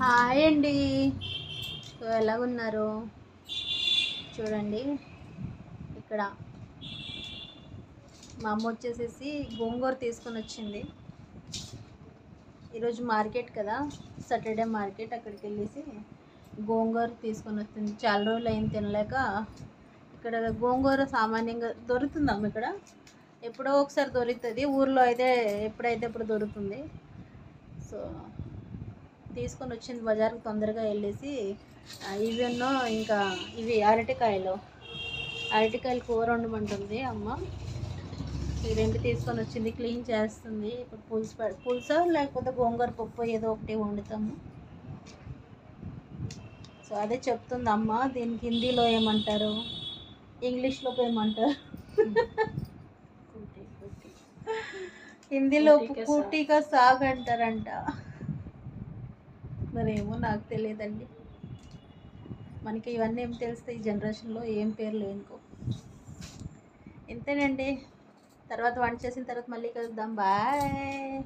Hi అండి. So ఎలాగున్నారు? చూడండి, ఇక్కడ మా అమ్మ వచ్చేసేసి గోంగూర తీసుకొని వచ్చింది. ఈరోజు మార్కెట్ కదా, సాటర్డే మార్కెట్. అక్కడికి వెళ్ళేసి గోంగూర తీసుకొని వచ్చింది. చాలా రోజులు అయింది తినలేక. ఇక్కడ గోంగూర సామాన్యంగా దొరుకుతుందమ్మ. ఇక్కడ ఎప్పుడో ఒకసారి దొరుకుతుంది, ఊర్లో అయితే ఎప్పుడైతే ఇప్పుడు దొరుకుతుంది. సో తీసుకొని వచ్చింది బజార్కి తొందరగా వెళ్ళేసి. ఇవన్నో ఇంకా ఇవి అరటికాయలు కూర వండమంటుంది అమ్మ. ఈ రెండు తీసుకొని వచ్చింది, క్లీన్ చేస్తుంది. ఇప్పుడు పులుసు లేకపోతే గోంగూర పప్పు ఏదో ఒకటి వండుతాము. సో అదే చెప్తుంది అమ్మ, దీనికి హిందీలో ఏమంటారు, ఇంగ్లీష్లో ఏమంటారు. హిందీలో కూటీగా సాగ్ అంటారంట. మరేమో నాకు తెలియదండి. మనకి ఇవన్నీ ఏం తెలుస్తాయి ఈ జనరేషన్లో, ఏం పేర్లు ఏంకో. ఇంతేనండి. తర్వాత వంట చేసిన తర్వాత మళ్ళీ కలుద్దాం. బాయ్.